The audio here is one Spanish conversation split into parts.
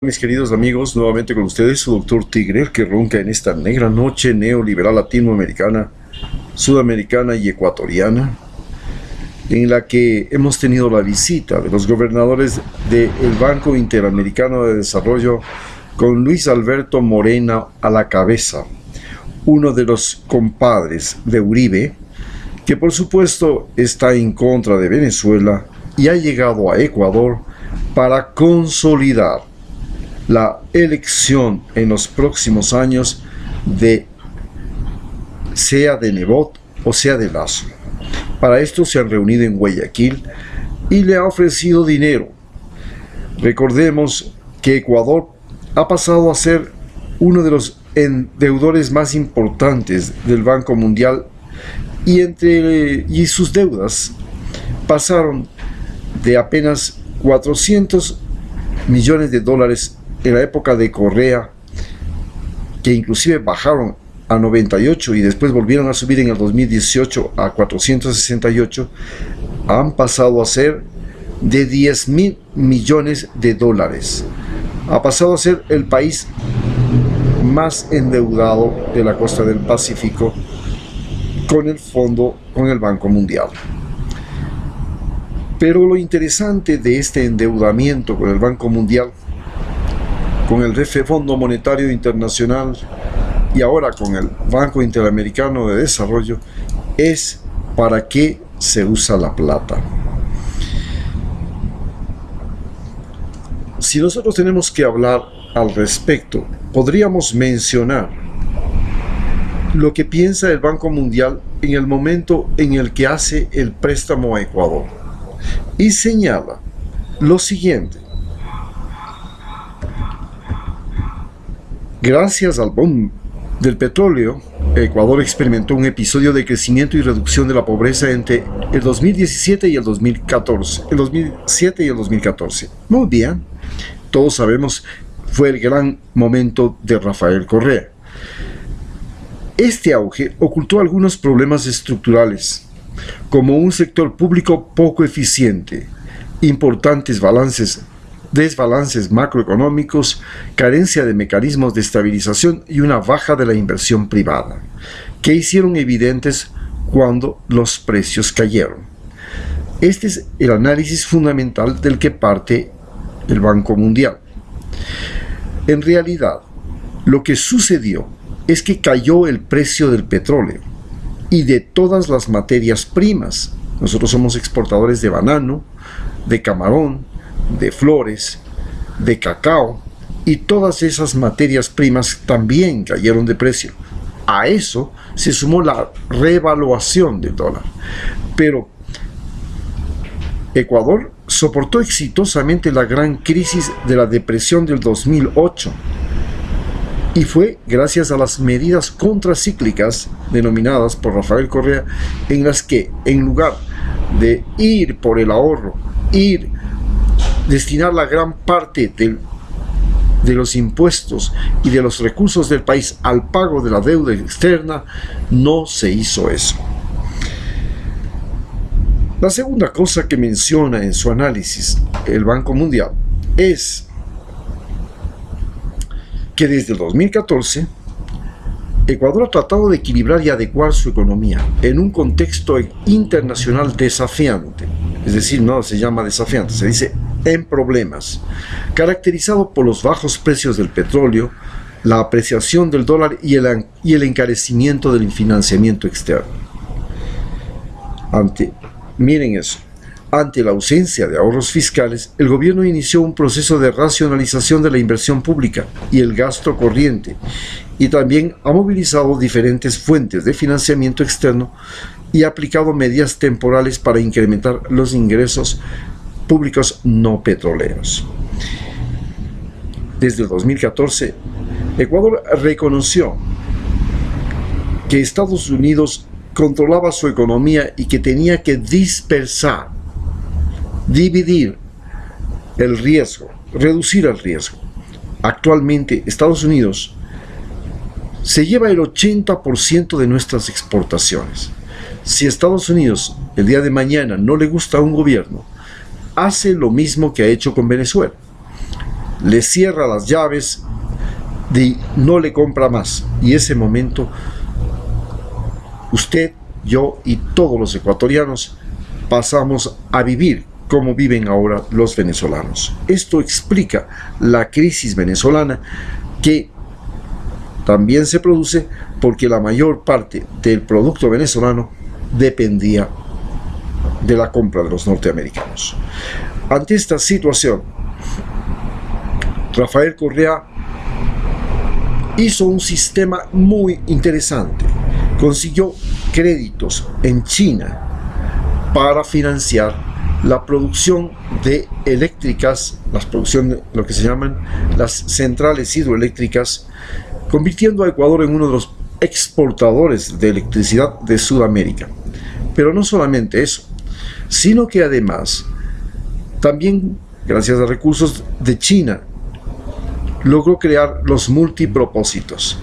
Mis queridos amigos, nuevamente con ustedes su doctor Tigre, el que ronca en esta negra noche neoliberal latinoamericana, sudamericana y ecuatoriana, en la que hemos tenido la visita de los gobernadores del Banco Interamericano de Desarrollo, con Luis Alberto Moreno a la cabeza, uno de los compadres de Uribe, que por supuesto está en contra de Venezuela y ha llegado a Ecuador para consolidar la elección en los próximos años sea de Nebot o sea de Lasso. Para esto se han reunido en Guayaquil y le ha ofrecido dinero. Recordemos que Ecuador ha pasado a ser uno de los endeudores más importantes del Banco Mundial y sus deudas pasaron de apenas 400 millones de dólares en la época de Correa, que inclusive bajaron a 98 y después volvieron a subir en el 2018 a 468, han pasado a ser de 10.000 millones de dólares. Ha pasado a ser el país más endeudado de la costa del Pacífico con el Banco Mundial. Pero lo interesante de este endeudamiento con el Banco Mundial, con el Fondo Monetario Internacional y ahora con el Banco Interamericano de Desarrollo, es para qué se usa la plata. Si nosotros tenemos que hablar al respecto, podríamos mencionar lo que piensa el Banco Mundial en el momento en el que hace el préstamo a Ecuador, y señala lo siguiente: gracias al boom del petróleo, Ecuador experimentó un episodio de crecimiento y reducción de la pobreza entre el 2017 y el 2014. Muy bien, todos sabemos, fue el gran momento de Rafael Correa. Este auge ocultó algunos problemas estructurales, como un sector público poco eficiente, importantes desbalances macroeconómicos, carencia de mecanismos de estabilización y una baja de la inversión privada, que hicieron evidentes cuando los precios cayeron. Este es el análisis fundamental del que parte el Banco Mundial. En realidad, lo que sucedió es que cayó el precio del petróleo y de todas las materias primas. Nosotros somos exportadores de banano, de camarón, de flores, de cacao, y todas esas materias primas también cayeron de precio. A eso se sumó la revaluación del dólar. Pero Ecuador soportó exitosamente la gran crisis de la depresión del 2008, y fue gracias a las medidas contracíclicas denominadas por Rafael Correa, en las que, en lugar de ir por el ahorro, destinar la gran parte de los impuestos y de los recursos del país al pago de la deuda externa, no se hizo eso. La segunda cosa que menciona en su análisis el Banco Mundial es que desde el 2014 Ecuador ha tratado de equilibrar y adecuar su economía en un contexto internacional desafiante. Es decir, no se llama desafiante, se dice en problemas, caracterizado por los bajos precios del petróleo, la apreciación del dólar y el encarecimiento del financiamiento externo. Miren eso. Ante la ausencia de ahorros fiscales, el gobierno inició un proceso de racionalización de la inversión pública y el gasto corriente, y también ha movilizado diferentes fuentes de financiamiento externo y ha aplicado medidas temporales para incrementar los ingresos públicos no petroleros. Desde el 2014, Ecuador reconoció que Estados Unidos controlaba su economía y que tenía que dividir el riesgo, reducir el riesgo. Actualmente, Estados Unidos se lleva el 80% de nuestras exportaciones. Si Estados Unidos el día de mañana no le gusta a un gobierno, hace lo mismo que ha hecho con Venezuela. le cierra las llaves y no le compra más. Y ese momento, usted, yo y todos los ecuatorianos pasamos a vivir como viven ahora los venezolanos. Esto explica la crisis venezolana, que también se produce porque la mayor parte del producto venezolano dependía de la compra de los norteamericanos. Ante esta situación, Rafael Correa hizo un sistema muy interesante. Consiguió créditos en China para financiar la producción de eléctricas, lo que se llaman las centrales hidroeléctricas, convirtiendo a Ecuador en uno de los exportadores de electricidad de Sudamérica. Pero no solamente eso, sino que además, también gracias a recursos de China, logró crear los multipropósitos.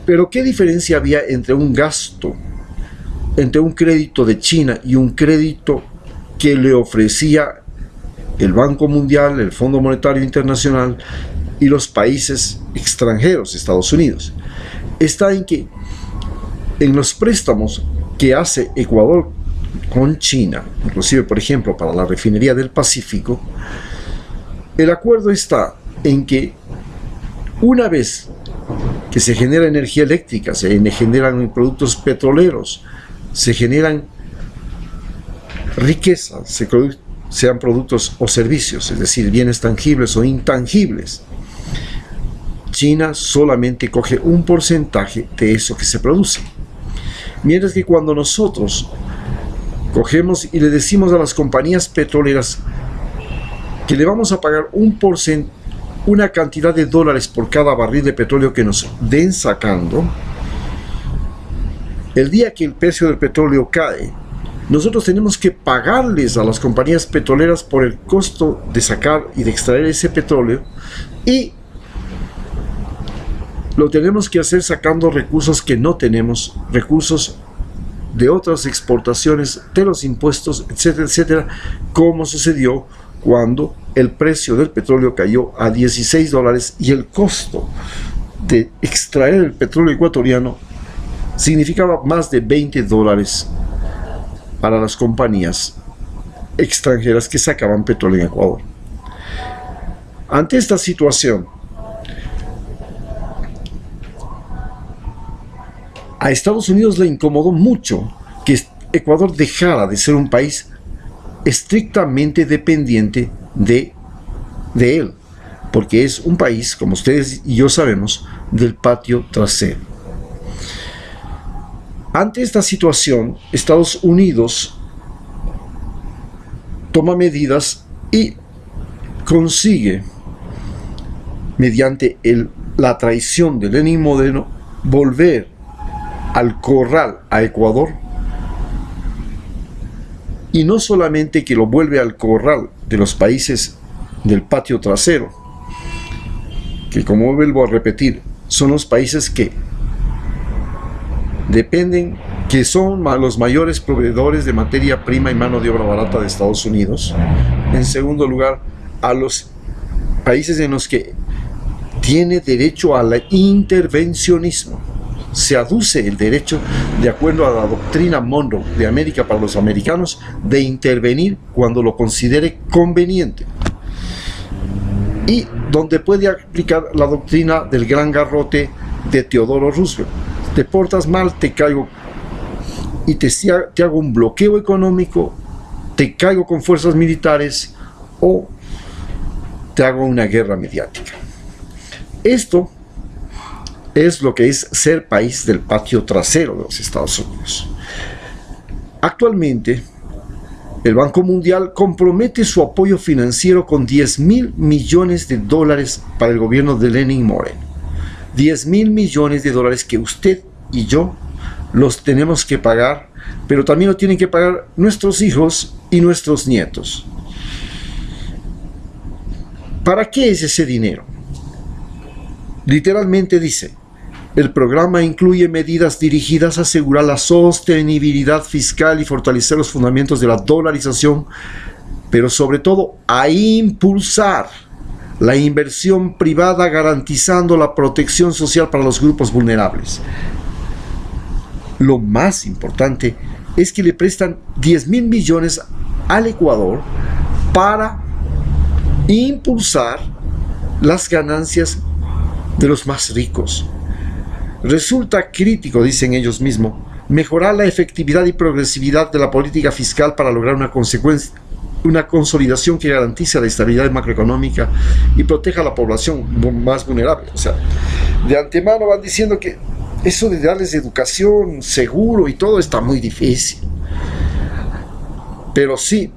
Pero ¿qué diferencia había entre un gasto, entre un crédito de China y un crédito que le ofrecía el Banco Mundial, el Fondo Monetario Internacional y los países extranjeros, Estados Unidos? Está en que en los préstamos que hace Ecuador con China, inclusive por ejemplo para la refinería del Pacífico, el acuerdo está en que una vez que se genera energía eléctrica, se generan productos petroleros, se generan riqueza, sean productos o servicios, es decir, bienes tangibles o intangibles, China solamente coge un porcentaje de eso que se produce. Mientras que cuando nosotros cogemos y le decimos a las compañías petroleras que le vamos a pagar una cantidad de dólares por cada barril de petróleo que nos den sacando, el día que el precio del petróleo cae, nosotros tenemos que pagarles a las compañías petroleras por el costo de sacar y de extraer ese petróleo, y lo tenemos que hacer sacando recursos que no tenemos, recursos de otras exportaciones, de los impuestos, etcétera, etcétera, como sucedió cuando el precio del petróleo cayó a 16 dólares y el costo de extraer el petróleo ecuatoriano significaba más de 20 dólares para las compañías extranjeras que sacaban petróleo en Ecuador. Ante esta situación, a Estados Unidos le incomodó mucho que Ecuador dejara de ser un país estrictamente dependiente de él, porque es un país, como ustedes y yo sabemos, del patio trasero. Ante esta situación, Estados Unidos toma medidas y consigue, mediante la traición de Lenin Moreno, volver al corral a Ecuador. Y no solamente que lo vuelve al corral de los países del patio trasero, que, como vuelvo a repetir, son los países que dependen, que son los mayores proveedores de materia prima y mano de obra barata de Estados Unidos. En segundo lugar, a los países en los que tiene derecho al intervencionismo. Se aduce el derecho, de acuerdo a la doctrina Monroe de América para los americanos, de intervenir cuando lo considere conveniente. Y donde puede aplicar la doctrina del gran garrote de Teodoro Roosevelt. Te portas mal, te caigo y te hago un bloqueo económico, te caigo con fuerzas militares o te hago una guerra mediática. Esto es lo que es ser país del patio trasero de los Estados Unidos. Actualmente, el Banco Mundial compromete su apoyo financiero con 10.000 millones de dólares para el gobierno de Lenin Moreno. 10.000 millones de dólares que usted y yo los tenemos que pagar, pero también lo tienen que pagar nuestros hijos y nuestros nietos. ¿Para qué es ese dinero? Literalmente dice: el programa incluye medidas dirigidas a asegurar la sostenibilidad fiscal y fortalecer los fundamentos de la dolarización, pero sobre todo a impulsar la inversión privada garantizando la protección social para los grupos vulnerables. Lo más importante es que le prestan 10.000 millones al Ecuador para impulsar las ganancias de los más ricos. Resulta crítico, dicen ellos mismos, mejorar la efectividad y progresividad de la política fiscal para lograr una consolidación que garantice la estabilidad macroeconómica y proteja a la población más vulnerable. O sea, de antemano van diciendo que eso de darles educación, seguro y todo está muy difícil. Pero sí,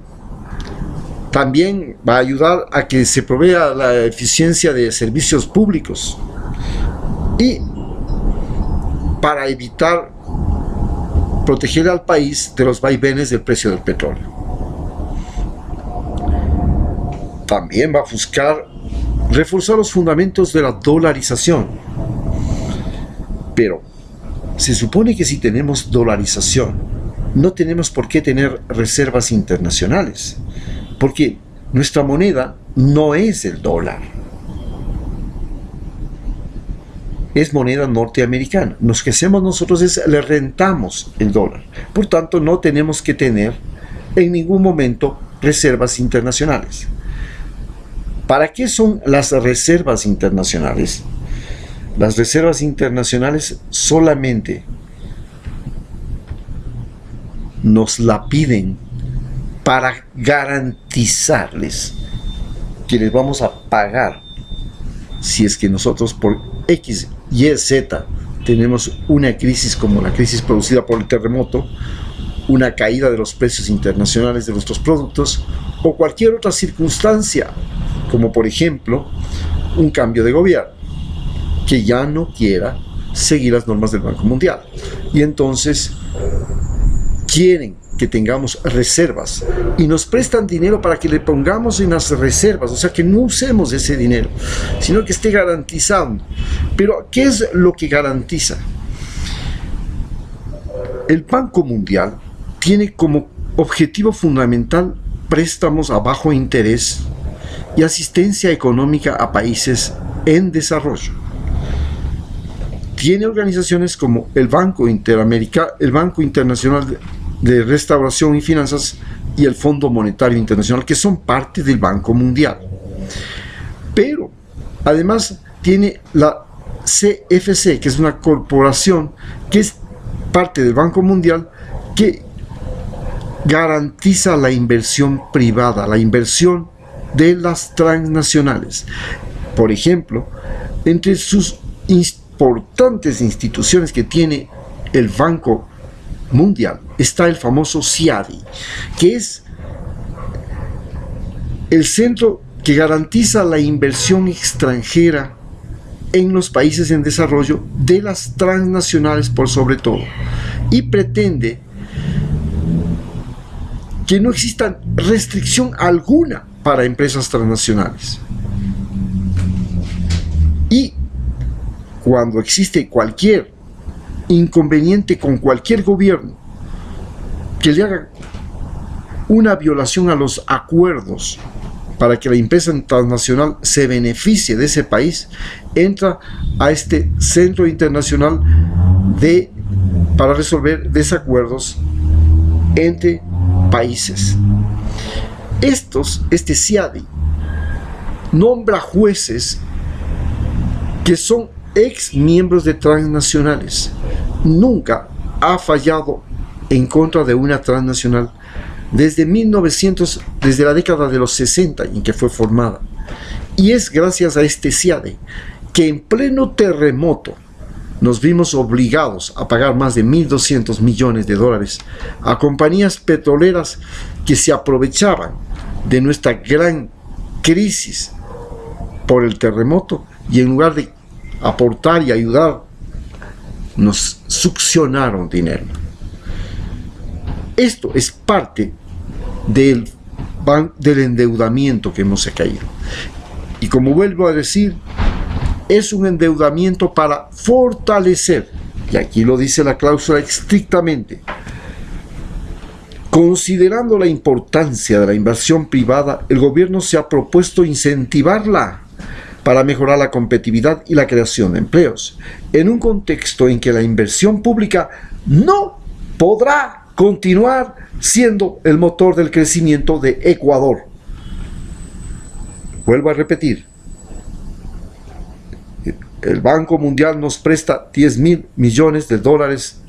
también va a ayudar a que se provea la eficiencia de servicios públicos y para evitar proteger al país de los vaivenes del precio del petróleo. También va a buscar reforzar los fundamentos de la dolarización. Pero se supone que si tenemos dolarización, no tenemos por qué tener reservas internacionales, porque nuestra moneda no es el dólar, es moneda norteamericana. Lo que hacemos nosotros es le rentamos el dólar. Por tanto, no tenemos que tener en ningún momento reservas internacionales. ¿Para qué son las reservas internacionales? Las reservas internacionales solamente nos la piden para garantizarles que les vamos a pagar si es que nosotros por X, Y, Z tenemos una crisis como la crisis producida por el terremoto, una caída de los precios internacionales de nuestros productos o cualquier otra circunstancia, como por ejemplo un cambio de gobierno que ya no quiera seguir las normas del Banco Mundial. Y entonces quieren que tengamos reservas y nos prestan dinero para que le pongamos en las reservas, o sea que no usemos ese dinero, sino que esté garantizado. Pero ¿qué es lo que garantiza? El Banco Mundial tiene como objetivo fundamental préstamos a bajo interés y asistencia económica a países en desarrollo. Tiene organizaciones como el Banco Internacional de Restauración y Finanzas y el Fondo Monetario Internacional, que son parte del Banco Mundial. Pero además tiene la CFC, que es una corporación que es parte del Banco Mundial, que garantiza la inversión privada, la inversión de las transnacionales. Por ejemplo, entre sus importantes instituciones que tiene el Banco Mundial está el famoso CIADI, que es el centro que garantiza la inversión extranjera en los países en desarrollo de las transnacionales por sobre todo, y pretende que no exista restricción alguna para empresas transnacionales. Y cuando existe cualquier inconveniente con cualquier gobierno que le haga una violación a los acuerdos para que la empresa transnacional se beneficie de ese país, entra a este centro internacional para resolver desacuerdos entre países. Este CIADI nombra jueces que son ex miembros de transnacionales. Nunca ha fallado en contra de una transnacional desde la década de los 60 en que fue formada. Y es gracias a este CIADI que en pleno terremoto nos vimos obligados a pagar más de 1.200 millones de dólares a compañías petroleras que se aprovechaban de nuestra gran crisis por el terremoto y en lugar de aportar y ayudar, nos succionaron dinero. Esto es parte del endeudamiento que hemos caído. Y como vuelvo a decir, es un endeudamiento para fortalecer, y aquí lo dice la cláusula estrictamente, considerando la importancia de la inversión privada, el gobierno se ha propuesto incentivarla para mejorar la competitividad y la creación de empleos, en un contexto en que la inversión pública no podrá continuar siendo el motor del crecimiento de Ecuador. Vuelvo a repetir, el Banco Mundial nos presta 10.000 millones de dólares.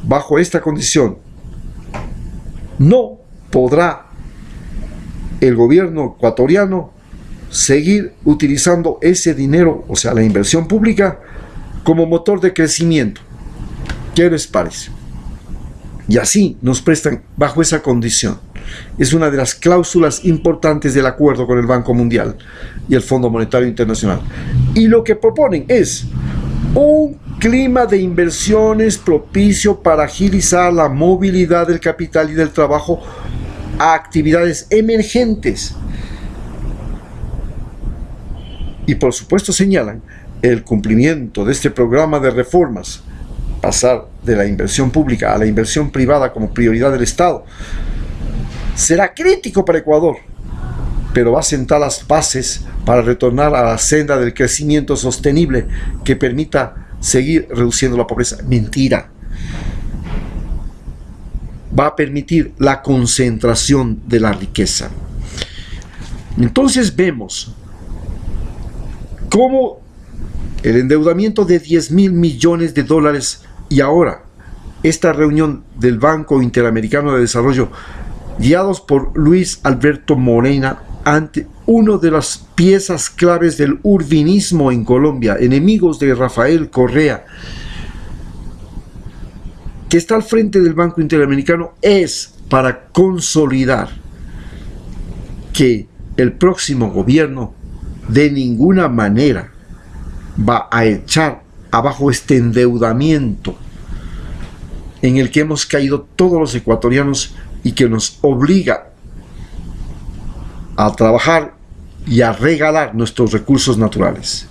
Bajo esta condición, no podrá el gobierno ecuatoriano seguir utilizando ese dinero, o sea, la inversión pública, como motor de crecimiento. ¿Qué les parece? Y así nos prestan bajo esa condición. Es una de las cláusulas importantes del acuerdo con el Banco Mundial y el Fondo Monetario Internacional. Y lo que proponen es un clima de inversiones propicio para agilizar la movilidad del capital y del trabajo a actividades emergentes. Y por supuesto señalan el cumplimiento de este programa de reformas, pasar de la inversión pública a la inversión privada como prioridad del Estado, será crítico para Ecuador, pero va a sentar las bases para retornar a la senda del crecimiento sostenible que permita seguir reduciendo la pobreza. Mentira. Va a permitir la concentración de la riqueza. Entonces vemos cómo el endeudamiento de 10.000 millones de dólares y ahora esta reunión del Banco Interamericano de Desarrollo, guiados por Luis Alberto Morena, ante una de las piezas claves del urbinismo en Colombia, enemigos de Rafael Correa, que está al frente del Banco Interamericano, es para consolidar que el próximo gobierno de ninguna manera va a echar abajo este endeudamiento en el que hemos caído todos los ecuatorianos y que nos obliga a trabajar y a regalar nuestros recursos naturales.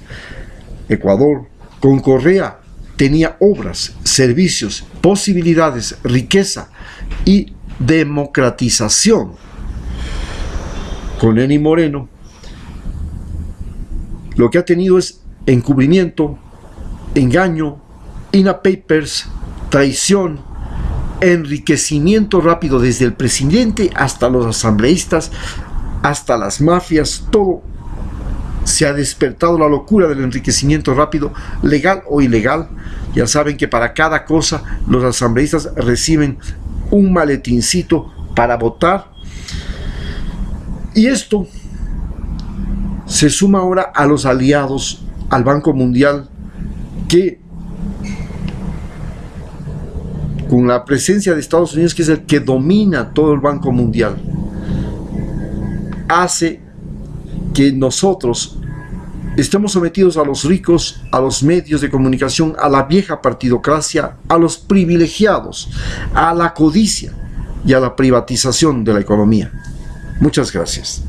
Ecuador, con Correa, tenía obras, servicios, posibilidades, riqueza y democratización. Con Lenín Moreno, lo que ha tenido es encubrimiento, engaño, INA Papers, traición, enriquecimiento rápido desde el presidente hasta los asambleístas, hasta las mafias. Todo se ha despertado la locura del enriquecimiento rápido, legal o ilegal. Ya saben que para cada cosa los asambleístas reciben un maletincito para votar. Y esto se suma ahora a los aliados, al Banco Mundial, que con la presencia de Estados Unidos, que es el que domina todo el Banco Mundial, hace que nosotros estemos sometidos a los ricos, a los medios de comunicación, a la vieja partidocracia, a los privilegiados, a la codicia y a la privatización de la economía. Muchas gracias.